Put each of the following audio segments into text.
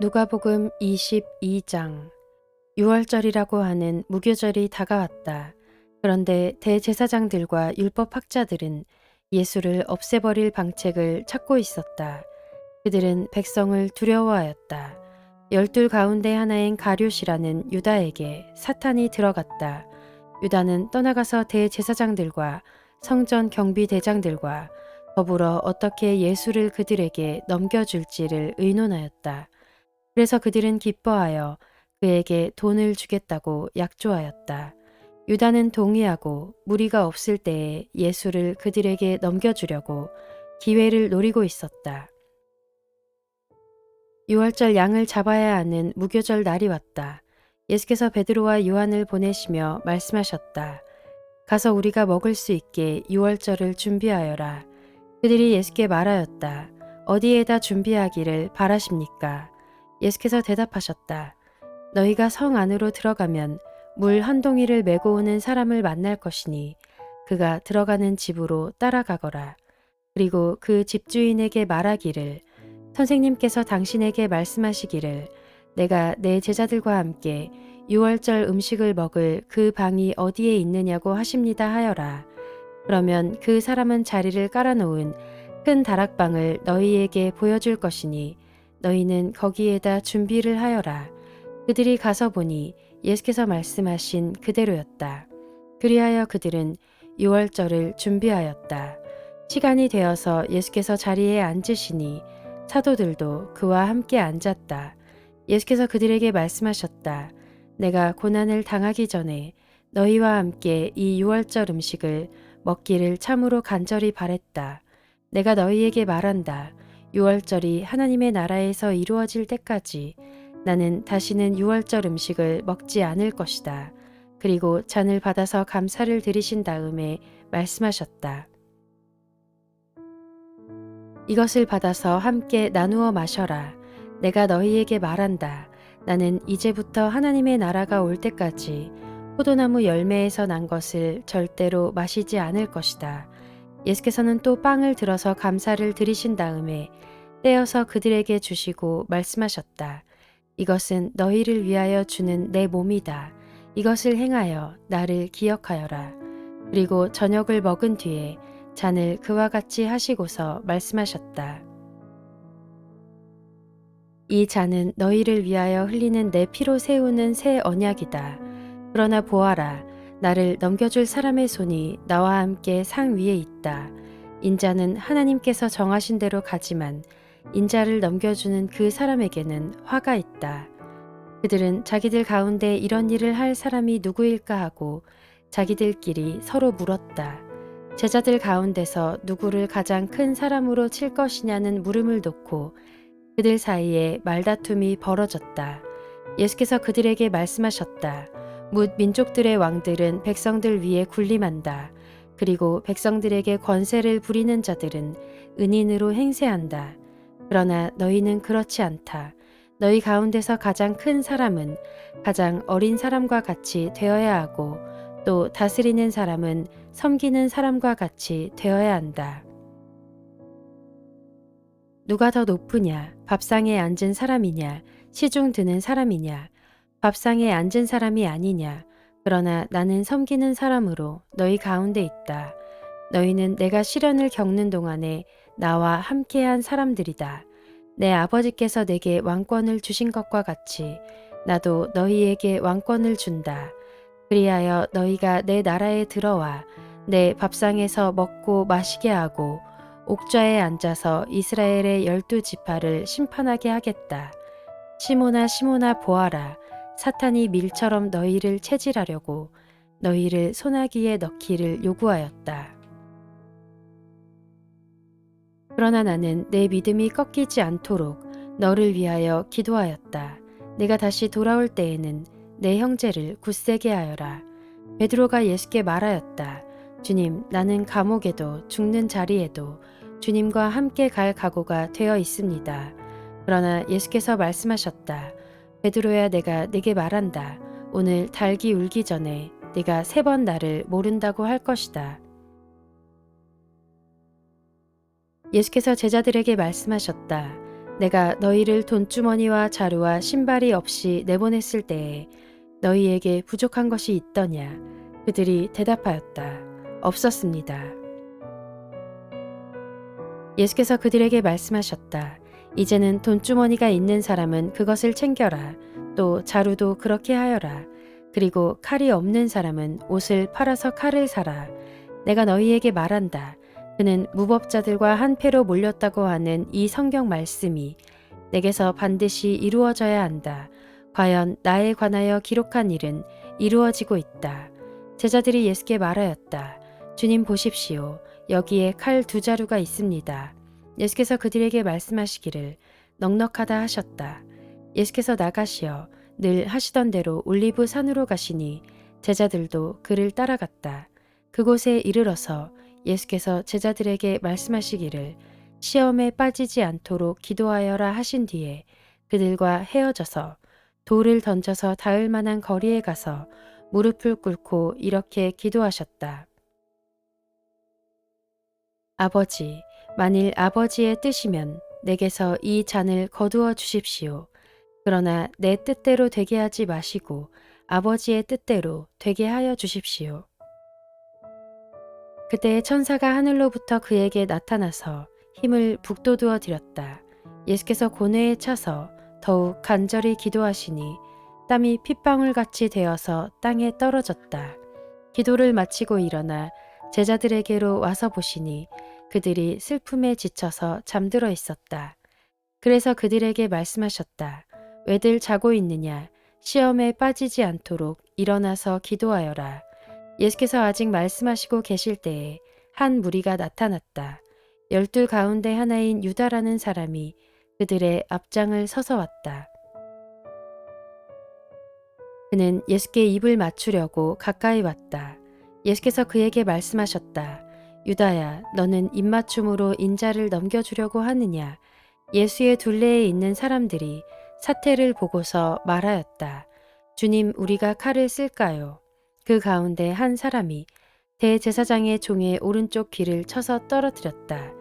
누가복음 22장. 유월절이라고 하는 무교절이 다가왔다. 그런데 대제사장들과 율법학자들은 예수를 없애버릴 방책을 찾고 있었다. 그들은 백성을 두려워하였다. 12 가운데 하나인 가룟이라는 유다에게 사탄이 들어갔다. 유다는 떠나가서 대제사장들과 성전 경비대장들과 더불어 어떻게 예수를 그들에게 넘겨줄지를 의논하였다. 그래서 그들은 기뻐하여 그에게 돈을 주겠다고 약조하였다. 유다는 동의하고 무리가 없을 때에 예수를 그들에게 넘겨주려고 기회를 노리고 있었다. 유월절 양을 잡아야 하는 무교절 날이 왔다. 예수께서 베드로와 요한을 보내시며 말씀하셨다. 가서 우리가 먹을 수 있게 유월절을 준비하여라. 그들이 예수께 말하였다. 어디에다 준비하기를 바라십니까? 예수께서 대답하셨다. 너희가 성 안으로 들어가면 물 한 동이를 메고 오는 사람을 만날 것이니 그가 들어가는 집으로 따라가거라. 그리고 그 집주인에게 말하기를 선생님께서 당신에게 말씀하시기를 내가 내 제자들과 함께 유월절 음식을 먹을 그 방이 어디에 있느냐고 하십니다 하여라. 그러면 그 사람은 자리를 깔아놓은 큰 다락방을 너희에게 보여줄 것이니 너희는 거기에다 준비를 하여라. 그들이 가서 보니 예수께서 말씀하신 그대로였다. 그리하여 그들은 유월절을 준비하였다. 시간이 되어서 예수께서 자리에 앉으시니 사도들도 그와 함께 앉았다. 예수께서 그들에게 말씀하셨다. 내가 고난을 당하기 전에 너희와 함께 이 유월절 음식을 먹기를 참으로 간절히 바랬다. 내가 너희에게 말한다. 유월절이 하나님의 나라에서 이루어질 때까지 나는 다시는 유월절 음식을 먹지 않을 것이다. 그리고 잔을 받아서 감사를 드리신 다음에 말씀하셨다. 이것을 받아서 함께 나누어 마셔라. 내가 너희에게 말한다. 나는 이제부터 하나님의 나라가 올 때까지 포도나무 열매에서 난 것을 절대로 마시지 않을 것이다. 예수께서는 또 빵을 들어서 감사를 드리신 다음에 떼어서 그들에게 주시고 말씀하셨다. 이것은 너희를 위하여 주는 내 몸이다. 이것을 행하여 나를 기억하여라. 그리고 저녁을 먹은 뒤에 잔을 그와 같이 하시고서 말씀하셨다. 이 잔은 너희를 위하여 흘리는 내 피로 세우는 새 언약이다. 그러나 보아라, 나를 넘겨줄 사람의 손이 나와 함께 상 위에 있다. 인자는 하나님께서 정하신 대로 가지만 인자를 넘겨주는 그 사람에게는 화가 있다. 그들은 자기들 가운데 이런 일을 할 사람이 누구일까 하고 자기들끼리 서로 물었다. 제자들 가운데서 누구를 가장 큰 사람으로 칠 것이냐는 물음을 놓고 그들 사이에 말다툼이 벌어졌다. 예수께서 그들에게 말씀하셨다. 뭇 민족들의 왕들은 백성들 위에 군림한다. 그리고 백성들에게 권세를 부리는 자들은 은인으로 행세한다. 그러나 너희는 그렇지 않다. 너희 가운데서 가장 큰 사람은 가장 어린 사람과 같이 되어야 하고 또 다스리는 사람은 섬기는 사람과 같이 되어야 한다. 누가 더 높으냐? 밥상에 앉은 사람이냐? 시중 드는 사람이냐? 밥상에 앉은 사람이 아니냐? 그러나 나는 섬기는 사람으로 너희 가운데 있다. 너희는 내가 시련을 겪는 동안에 나와 함께한 사람들이다. 내 아버지께서 내게 왕권을 주신 것과 같이 나도 너희에게 왕권을 준다. 그리하여 너희가 내 나라에 들어와 내 밥상에서 먹고 마시게 하고 옥좌에 앉아서 이스라엘의 12지파를 심판하게 하겠다. 시몬아 시몬아 보아라. 사탄이 밀처럼 너희를 체질하려고 너희를 소나기에 넣기를 요구하였다. 그러나 나는 내 믿음이 꺾이지 않도록 너를 위하여 기도하였다. 내가 다시 돌아올 때에는 내 형제를 굳세게 하여라. 베드로가 예수께 말하였다. 주님, 나는 감옥에도 죽는 자리에도 주님과 함께 갈 각오가 되어 있습니다. 그러나 예수께서 말씀하셨다. 베드로야, 내가 네게 말한다. 오늘 닭이 울기 전에 네가 3번 나를 모른다고 할 것이다. 예수께서 제자들에게 말씀하셨다. 내가 너희를 돈주머니와 자루와 신발이 없이 내보냈을 때에 너희에게 부족한 것이 있더냐? 그들이 대답하였다. 없었습니다. 예수께서 그들에게 말씀하셨다. 이제는 돈주머니가 있는 사람은 그것을 챙겨라. 또 자루도 그렇게 하여라. 그리고 칼이 없는 사람은 옷을 팔아서 칼을 사라. 내가 너희에게 말한다. 그는 무법자들과 한패로 몰렸다고 하는 이 성경 말씀이 내게서 반드시 이루어져야 한다. 과연 나에 관하여 기록한 일은 이루어지고 있다. 제자들이 예수께 말하였다. 주님 보십시오. 여기에 칼 2자루가 있습니다. 예수께서 그들에게 말씀하시기를 넉넉하다 하셨다. 예수께서 나가시어 늘 하시던 대로 올리브 산으로 가시니 제자들도 그를 따라갔다. 그곳에 이르러서 예수께서 제자들에게 말씀하시기를 시험에 빠지지 않도록 기도하여라 하신 뒤에 그들과 헤어져서 돌을 던져서 닿을 만한 거리에 가서 무릎을 꿇고 이렇게 기도하셨다. 아버지, 만일 아버지의 뜻이면 내게서 이 잔을 거두어 주십시오. 그러나 내 뜻대로 되게 하지 마시고 아버지의 뜻대로 되게 하여 주십시오. 그때 천사가 하늘로부터 그에게 나타나서 힘을 북돋우어 드렸다. 예수께서 고뇌에 차서 더욱 간절히 기도하시니 땀이 핏방울같이 되어서 땅에 떨어졌다. 기도를 마치고 일어나 제자들에게로 와서 보시니 그들이 슬픔에 지쳐서 잠들어 있었다. 그래서 그들에게 말씀하셨다. 왜들 자고 있느냐? 시험에 빠지지 않도록 일어나서 기도하여라. 예수께서 아직 말씀하시고 계실 때에 한 무리가 나타났다. 12 가운데 하나인 유다라는 사람이 그들의 앞장을 서서 왔다. 그는 예수께 입을 맞추려고 가까이 왔다. 예수께서 그에게 말씀하셨다. 유다야, 너는 입맞춤으로 인자를 넘겨주려고 하느냐? 예수의 둘레에 있는 사람들이 사태를 보고서 말하였다. 주님, 우리가 칼을 쓸까요? 그 가운데 한 사람이 대제사장의 종의 오른쪽 귀를 쳐서 떨어뜨렸다.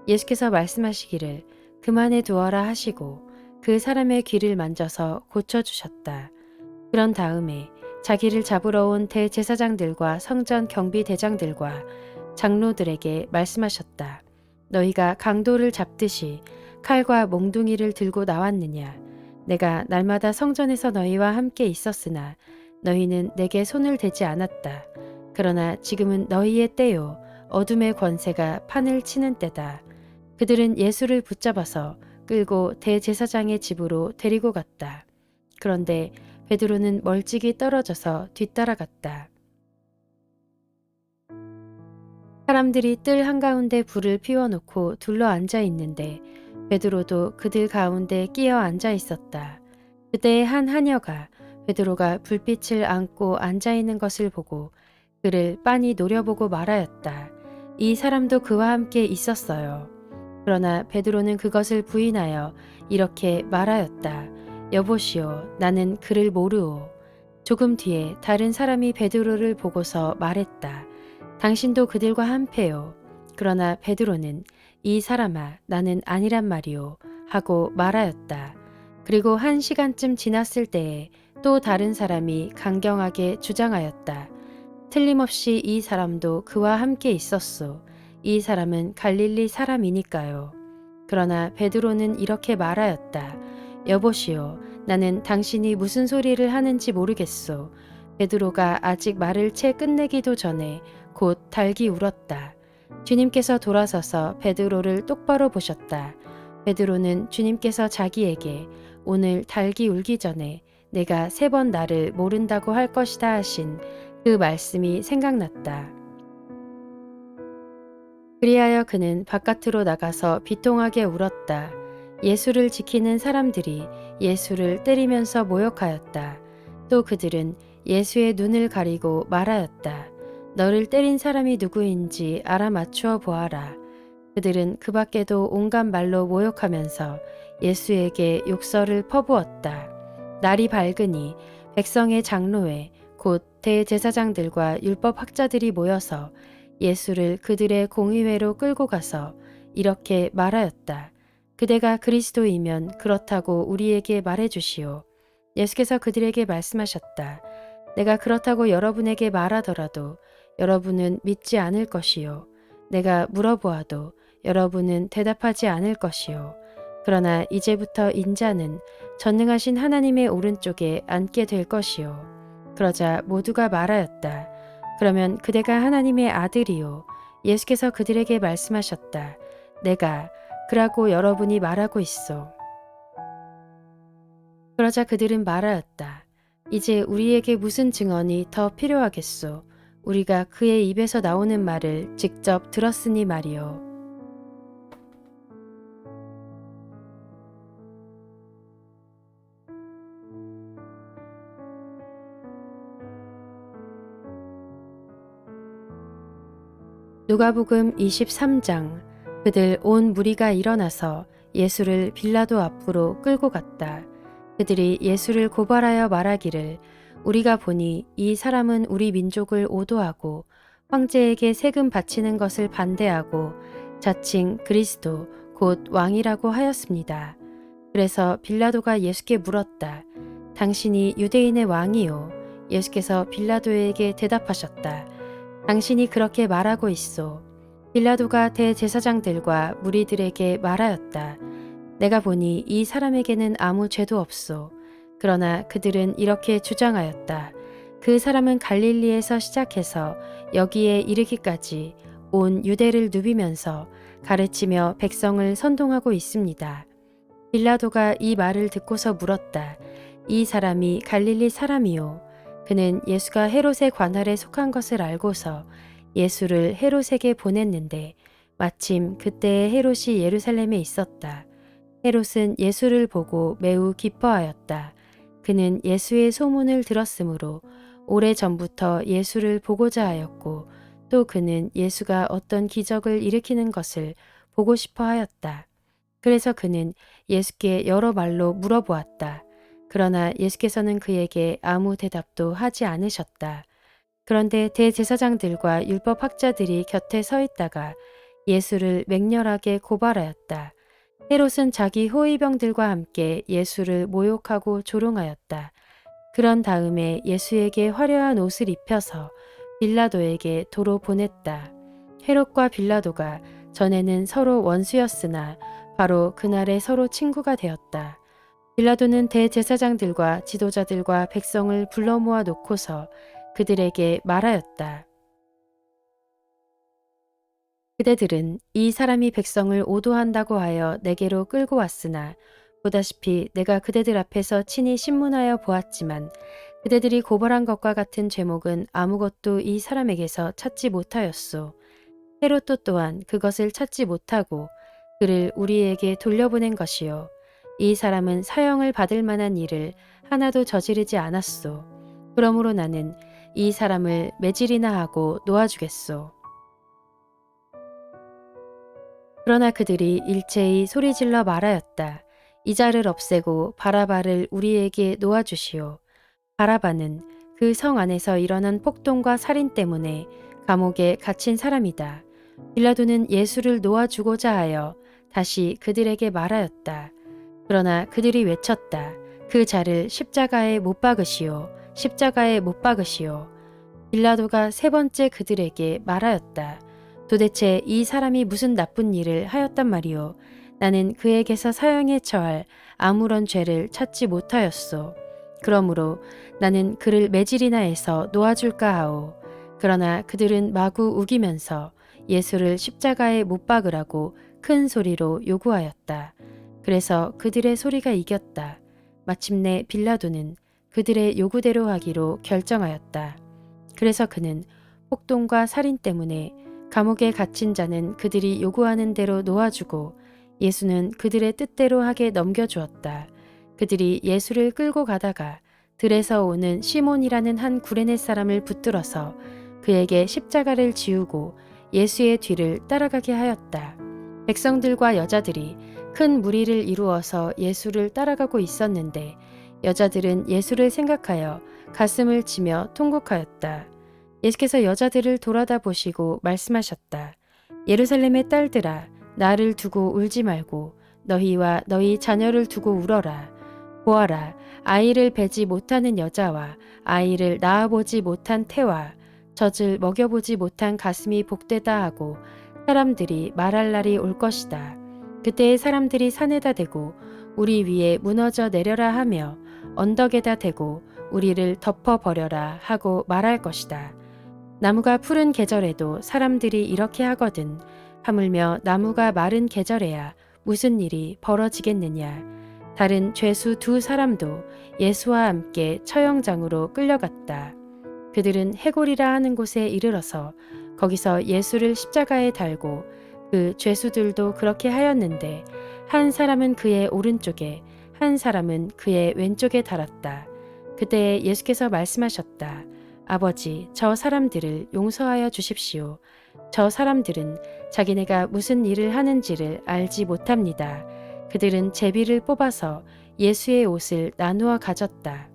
예수께서 말씀하시기를 그만해 두어라 하시고 그 사람의 귀를 만져서 고쳐주셨다. 그런 다음에 자기를 잡으러 온 대제사장들과 성전 경비대장들과 장로들에게 말씀하셨다. 너희가 강도를 잡듯이 칼과 몽둥이를 들고 나왔느냐? 내가 날마다 성전에서 너희와 함께 있었으나 너희는 내게 손을 대지 않았다. 그러나 지금은 너희의 때요. 어둠의 권세가 판을 치는 때다. 그들은 예수를 붙잡아서 끌고 대제사장의 집으로 데리고 갔다. 그런데 베드로는 멀찍이 떨어져서 뒤따라갔다. 사람들이 뜰 한가운데 불을 피워놓고 둘러 앉아 있는데 베드로도 그들 가운데 끼어 앉아 있었다. 그때 한 하녀가 베드로가 불빛을 안고 앉아 있는 것을 보고 그를 빤히 노려보고 말하였다. 이 사람도 그와 함께 있었어요. 그러나 베드로는 그것을 부인하여 이렇게 말하였다. 여보시오, 나는 그를 모르오. 조금 뒤에 다른 사람이 베드로를 보고서 말했다. 당신도 그들과 한패요. 그러나 베드로는 이 사람아, 나는 아니란 말이오 하고 말하였다. 그리고 1시간쯤 지났을 때에 또 다른 사람이 강경하게 주장하였다. 틀림없이 이 사람도 그와 함께 있었소. 이 사람은 갈릴리 사람이니까요. 그러나 베드로는 이렇게 말하였다. 여보시오, 나는 당신이 무슨 소리를 하는지 모르겠소. 베드로가 아직 말을 채 끝내기도 전에 곧 닭이 울었다. 주님께서 돌아서서 베드로를 똑바로 보셨다. 베드로는 주님께서 자기에게 오늘 닭이 울기 전에 내가 3번 나를 모른다고 할 것이다 하신 그 말씀이 생각났다. 그리하여 그는 바깥으로 나가서 비통하게 울었다. 예수를 지키는 사람들이 예수를 때리면서 모욕하였다. 또 그들은 예수의 눈을 가리고 말하였다. 너를 때린 사람이 누구인지 알아맞추어 보아라. 그들은 그 밖에도 온갖 말로 모욕하면서 예수에게 욕설을 퍼부었다. 날이 밝으니 백성의 장로회 곧 대제사장들과 율법학자들이 모여서 예수를 그들의 공의회로 끌고 가서 이렇게 말하였다. 그대가 그리스도이면 그렇다고 우리에게 말해 주시오. 예수께서 그들에게 말씀하셨다. 내가 그렇다고 여러분에게 말하더라도 여러분은 믿지 않을 것이요. 내가 물어보아도 여러분은 대답하지 않을 것이요. 그러나 이제부터 인자는 전능하신 하나님의 오른쪽에 앉게 될 것이요. 그러자 모두가 말하였다. 그러면 그대가 하나님의 아들이요. 예수께서 그들에게 말씀하셨다. 내가 그라고 여러분이 말하고 있어. 그러자 그들은 말하였다. 이제 우리에게 무슨 증언이 더 필요하겠소. 우리가 그의 입에서 나오는 말을 직접 들었으니 말이요. 누가복음 23장. 그들 온 무리가 일어나서 예수를 빌라도 앞으로 끌고 갔다. 그들이 예수를 고발하여 말하기를 우리가 보니 이 사람은 우리 민족을 오도하고 황제에게 세금 바치는 것을 반대하고 자칭 그리스도 곧 왕이라고 하였습니다. 그래서 빌라도가 예수께 물었다. 당신이 유대인의 왕이요? 예수께서 빌라도에게 대답하셨다. 당신이 그렇게 말하고 있소. 빌라도가 대제사장들과 무리들에게 말하였다. 내가 보니 이 사람에게는 아무 죄도 없소. 그러나 그들은 이렇게 주장하였다. 그 사람은 갈릴리에서 시작해서 여기에 이르기까지 온 유대를 누비면서 가르치며 백성을 선동하고 있습니다. 빌라도가 이 말을 듣고서 물었다. 이 사람이 갈릴리 사람이요. 그는 예수가 헤롯의 관할에 속한 것을 알고서 예수를 헤롯에게 보냈는데 마침 그때에 헤롯이 예루살렘에 있었다. 헤롯은 예수를 보고 매우 기뻐하였다. 그는 예수의 소문을 들었으므로 오래전부터 예수를 보고자 하였고 또 그는 예수가 어떤 기적을 일으키는 것을 보고 싶어 하였다. 그래서 그는 예수께 여러 말로 물어보았다. 그러나 예수께서는 그에게 아무 대답도 하지 않으셨다. 그런데 대제사장들과 율법학자들이 곁에 서 있다가 예수를 맹렬하게 고발하였다. 헤롯은 자기 호위병들과 함께 예수를 모욕하고 조롱하였다. 그런 다음에 예수에게 화려한 옷을 입혀서 빌라도에게 도로 보냈다. 헤롯과 빌라도가 전에는 서로 원수였으나 바로 그날에 서로 친구가 되었다. 빌라도는 대제사장들과 지도자들과 백성을 불러 모아 놓고서 그들에게 말하였다. 그대들은 이 사람이 백성을 오도한다고 하여 내게로 끌고 왔으나 보다시피 내가 그대들 앞에서 친히 신문하여 보았지만 그대들이 고발한 것과 같은 죄목은 아무것도 이 사람에게서 찾지 못하였소. 헤롯도 또한 그것을 찾지 못하고 그를 우리에게 돌려보낸 것이요. 이 사람은 사형을 받을 만한 일을 하나도 저지르지 않았소. 그러므로 나는 이 사람을 매질이나 하고 놓아주겠소. 그러나 그들이 일체히 소리질러 말하였다. 이 자를 없애고 바라바를 우리에게 놓아주시오. 바라바는 그 성 안에서 일어난 폭동과 살인 때문에 감옥에 갇힌 사람이다. 빌라도는 예수를 놓아주고자 하여 다시 그들에게 말하였다. 그러나 그들이 외쳤다. 그 자를 십자가에 못 박으시오. 십자가에 못 박으시오. 빌라도가 세 번째 그들에게 말하였다. 도대체 이 사람이 무슨 나쁜 일을 하였단 말이오. 나는 그에게서 사형에 처할 아무런 죄를 찾지 못하였소. 그러므로 나는 그를 매질이나 해서 놓아줄까 하오. 그러나 그들은 마구 우기면서 예수를 십자가에 못 박으라고 큰 소리로 요구하였다. 그래서 그들의 소리가 이겼다. 마침내 빌라도는 그들의 요구대로 하기로 결정하였다. 그래서 그는 폭동과 살인 때문에 감옥에 갇힌 자는 그들이 요구하는 대로 놓아주고 예수는 그들의 뜻대로 하게 넘겨주었다. 그들이 예수를 끌고 가다가 들에서 오는 시몬이라는 한 구레네 사람을 붙들어서 그에게 십자가를 지우고 예수의 뒤를 따라가게 하였다. 백성들과 여자들이 큰 무리를 이루어서 예수를 따라가고 있었는데 여자들은 예수를 생각하여 가슴을 치며 통곡하였다. 예수께서 여자들을 돌아다 보시고 말씀하셨다. 예루살렘의 딸들아, 나를 두고 울지 말고 너희와 너희 자녀를 두고 울어라. 보아라, 아이를 베지 못하는 여자와 아이를 낳아보지 못한 태와 젖을 먹여보지 못한 가슴이 복되다 하고 사람들이 말할 날이 올 것이다. 그때의 사람들이 산에다 대고 우리 위에 무너져 내려라 하며 언덕에다 대고 우리를 덮어버려라 하고 말할 것이다. 나무가 푸른 계절에도 사람들이 이렇게 하거든. 하물며 나무가 마른 계절에야 무슨 일이 벌어지겠느냐. 다른 죄수 두 사람도 예수와 함께 처형장으로 끌려갔다. 그들은 해골이라 하는 곳에 이르러서 거기서 예수를 십자가에 달고 그 죄수들도 그렇게 하였는데 한 사람은 그의 오른쪽에 한 사람은 그의 왼쪽에 달았다. 그때 예수께서 말씀하셨다. 아버지, 저 사람들을 용서하여 주십시오. 저 사람들은 자기네가 무슨 일을 하는지를 알지 못합니다. 그들은 제비를 뽑아서 예수의 옷을 나누어 가졌다.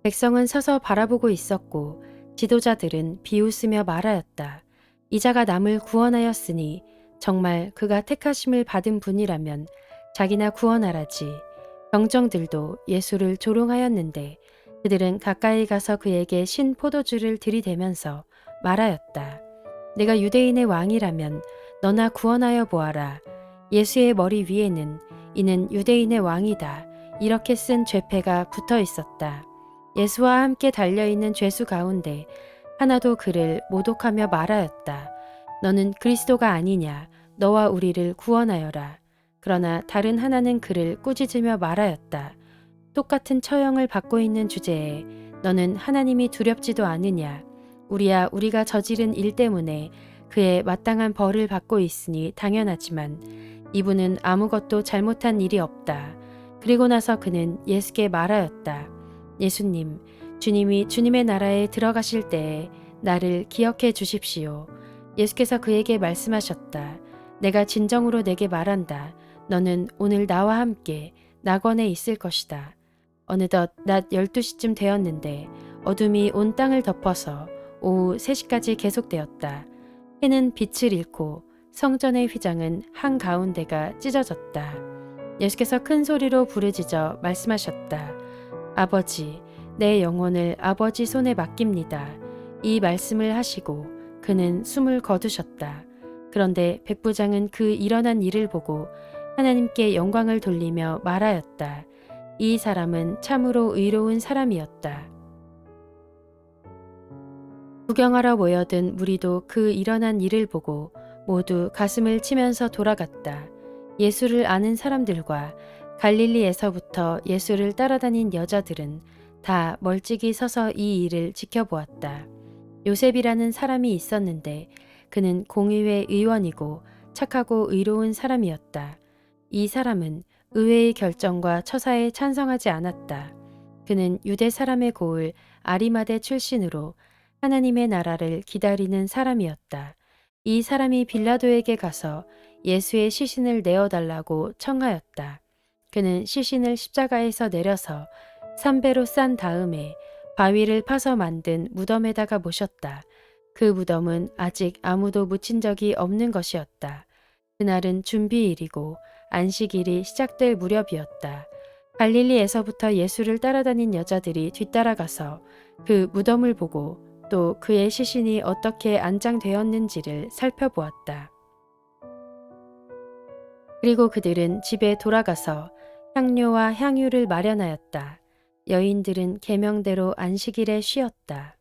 백성은 서서 바라보고 있었고 지도자들은 비웃으며 말하였다. 이자가 남을 구원하였으니 정말 그가 택하심을 받은 분이라면 자기나 구원하라지. 병정들도 예수를 조롱하였는데 그들은 가까이 가서 그에게 신 포도주를 들이대면서 말하였다. 내가 유대인의 왕이라면 너나 구원하여 보아라. 예수의 머리 위에는 이는 유대인의 왕이다. 이렇게 쓴 죄패가 붙어 있었다. 예수와 함께 달려있는 죄수 가운데 하나도 그를 모독하며 말하였다. 너는 그리스도가 아니냐. 너와 우리를 구원하여라. 그러나 다른 하나는 그를 꾸짖으며 말하였다. 똑같은 처형을 받고 있는 주제에 너는 하나님이 두렵지도 않으냐. 우리야 우리가 저지른 일 때문에 그의 마땅한 벌을 받고 있으니 당연하지만 이분은 아무것도 잘못한 일이 없다. 그리고 나서 그는 예수께 말하였다. 예수님, 주님이 주님의 나라에 들어가실 때에 나를 기억해 주십시오. 예수께서 그에게 말씀하셨다. 내가 진정으로 내게 말한다. 너는 오늘 나와 함께 낙원에 있을 것이다. 어느덧 낮 12시쯤 되었는데 어둠이 온 땅을 덮어서 오후 3시까지 계속되었다. 해는 빛을 잃고 성전의 휘장은 한가운데가 찢어졌다. 예수께서 큰 소리로 부르짖어 말씀하셨다. 아버지, 내 영혼을 아버지 손에 맡깁니다. 이 말씀을 하시고 그는 숨을 거두셨다. 그런데 백부장은 그 일어난 일을 보고 하나님께 영광을 돌리며 말하였다. 이 사람은 참으로 의로운 사람이었다. 구경하러 모여든 무리도 그 일어난 일을 보고 모두 가슴을 치면서 돌아갔다. 예수를 아는 사람들과 갈릴리에서부터 예수를 따라다닌 여자들은 다 멀찍이 서서 이 일을 지켜보았다. 요셉이라는 사람이 있었는데 그는 공의회 의원이고 착하고 의로운 사람이었다. 이 사람은 의회의 결정과 처사에 찬성하지 않았다. 그는 유대 사람의 고을 아리마대 출신으로 하나님의 나라를 기다리는 사람이었다. 이 사람이 빌라도에게 가서 예수의 시신을 내어달라고 청하였다. 그는 시신을 십자가에서 내려서 삼배로 싼 다음에 바위를 파서 만든 무덤에다가 모셨다. 그 무덤은 아직 아무도 묻힌 적이 없는 것이었다. 그날은 준비일이고 안식일이 시작될 무렵이었다. 갈릴리에서부터 예수를 따라다닌 여자들이 뒤따라가서 그 무덤을 보고 또 그의 시신이 어떻게 안장되었는지를 살펴보았다. 그리고 그들은 집에 돌아가서 향료와 향유를 마련하였다. 여인들은 계명대로 안식일에 쉬었다.